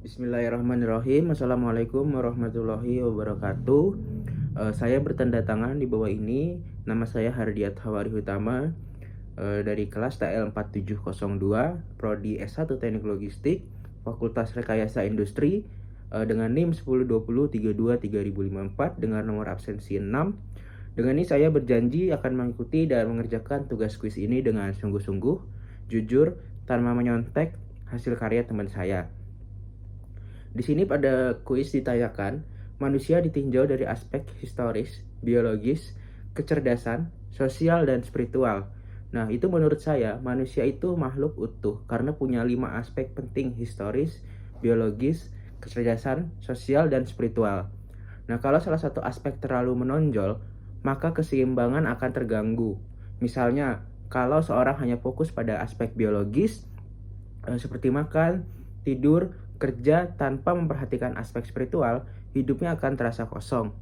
Bismillahirrahmanirrahim. Assalamualaikum warahmatullahi wabarakatuh. Saya bertanda tangan di bawah ini. Nama saya Hardiat Hawari Utama, dari kelas TL 4702, Prodi S1 Teknik Logistik, Fakultas Rekayasa Industri, dengan NIM 1020323054 dengan nomor absensi 6. Dengan ini saya berjanji akan mengikuti dan mengerjakan tugas kuis ini dengan sungguh-sungguh, jujur, tanpa menyontek hasil karya teman saya. Di sini pada kuis ditanyakan, manusia ditinjau dari aspek historis, biologis, kecerdasan, sosial, dan spiritual. Nah, itu menurut saya, manusia itu makhluk utuh karena punya 5 aspek penting: historis, biologis, kecerdasan, sosial, dan spiritual. Nah, kalau salah satu aspek terlalu menonjol, maka keseimbangan akan terganggu. Misalnya, kalau seorang hanya fokus pada aspek biologis, seperti makan, tidur, kerja tanpa memperhatikan aspek spiritual, hidupnya akan terasa kosong.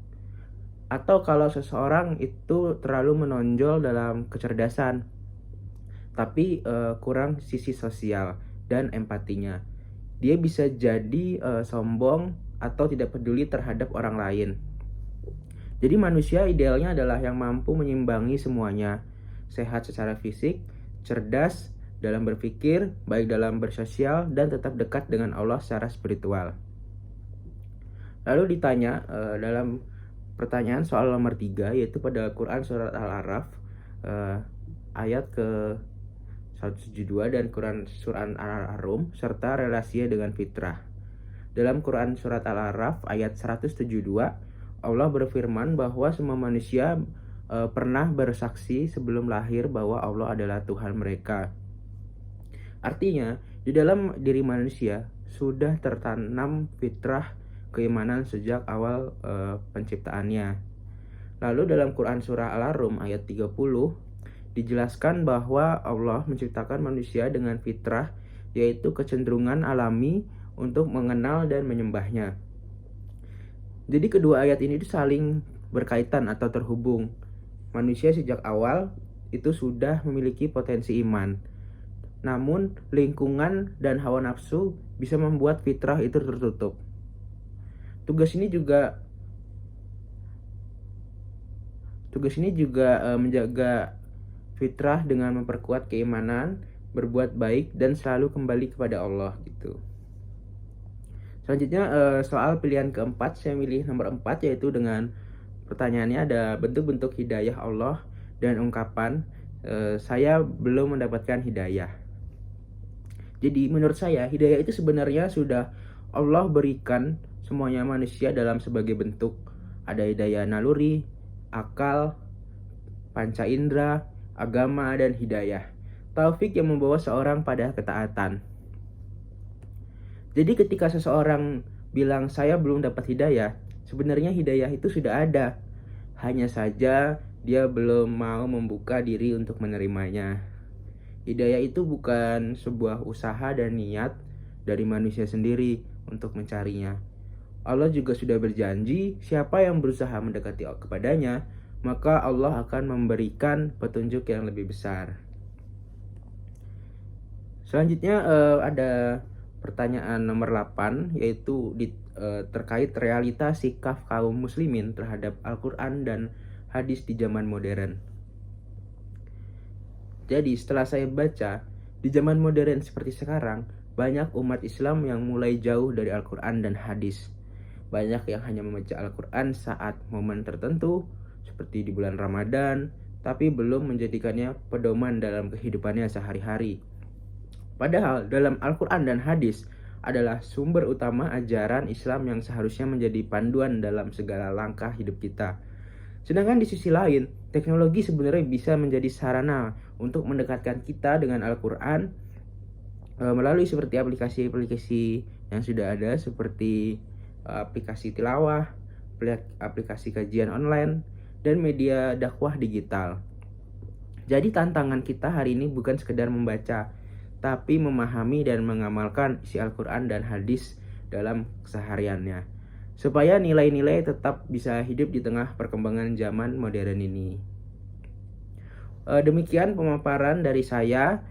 Atau kalau seseorang itu terlalu menonjol dalam kecerdasan, tapi kurang sisi sosial dan empatinya, dia bisa jadi sombong atau tidak peduli terhadap orang lain. Jadi manusia idealnya adalah yang mampu menyimbangi semuanya, sehat secara fisik, cerdas dalam berpikir, baik dalam bersosial, dan tetap dekat dengan Allah secara spiritual. Lalu ditanya dalam pertanyaan soal nomor 3, yaitu pada Quran Surat Al-A'raf ayat ke 172 dan Quran Surat Al-Rum serta relasinya dengan fitrah. Dalam Quran Surat Al-A'raf ayat 172, Allah berfirman bahwa semua manusia pernah bersaksi sebelum lahir bahwa Allah adalah Tuhan mereka. Artinya, di dalam diri manusia sudah tertanam fitrah keimanan sejak awal penciptaannya. Lalu dalam Quran Surah Al-Rum ayat 30, dijelaskan bahwa Allah menciptakan manusia dengan fitrah, yaitu kecenderungan alami untuk mengenal dan menyembahnya. Jadi kedua ayat ini saling berkaitan atau terhubung. Manusia sejak awal itu sudah memiliki potensi iman. Namun lingkungan dan hawa nafsu bisa membuat fitrah itu tertutup. Tugas ini juga menjaga fitrah dengan memperkuat keimanan, berbuat baik, dan selalu kembali kepada Allah gitu. Selanjutnya soal pilihan keempat, saya milih nomor 4, yaitu dengan pertanyaannya ada bentuk-bentuk hidayah Allah dan ungkapan saya belum mendapatkan hidayah. Jadi menurut saya hidayah itu sebenarnya sudah Allah berikan semuanya manusia dalam sebagai bentuk. Ada hidayah naluri, akal, panca indera, agama, dan hidayah taufik yang membawa seorang pada ketaatan. Jadi ketika seseorang bilang saya belum dapat hidayah, sebenarnya hidayah itu sudah ada. Hanya saja dia belum mau membuka diri untuk menerimanya. Hidayah itu bukan sebuah usaha dan niat dari manusia sendiri untuk mencarinya. Allah juga sudah berjanji, siapa yang berusaha mendekati kepadanya, maka Allah akan memberikan petunjuk yang lebih besar. Selanjutnya ada pertanyaan nomor 8, yaitu terkait realitas sikap kaum muslimin terhadap Al-Quran dan hadis di zaman modern. Jadi setelah saya baca, di zaman modern seperti sekarang, banyak umat Islam yang mulai jauh dari Al-Quran dan hadis. Banyak yang hanya membaca Al-Quran saat momen tertentu, seperti di bulan Ramadan, tapi belum menjadikannya pedoman dalam kehidupannya sehari-hari. Padahal dalam Al-Quran dan hadis adalah sumber utama ajaran Islam yang seharusnya menjadi panduan dalam segala langkah hidup kita. Sedangkan di sisi lain, teknologi sebenarnya bisa menjadi sarana untuk mendekatkan kita dengan Al-Quran melalui seperti aplikasi-aplikasi yang sudah ada, seperti aplikasi tilawah, aplikasi kajian online, dan media dakwah digital. Jadi tantangan kita hari ini bukan sekedar membaca, tapi memahami dan mengamalkan isi Al-Quran dan hadis dalam kesehariannya, supaya nilai-nilai tetap bisa hidup di tengah perkembangan zaman modern ini. Demikian pemaparan dari saya,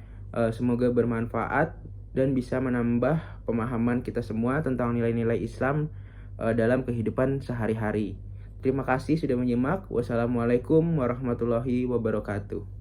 semoga bermanfaat. dan bisa menambah pemahaman kita semua tentang nilai-nilai Islam dalam kehidupan sehari-hari. Terima kasih sudah menyimak. Wassalamualaikum warahmatullahi wabarakatuh.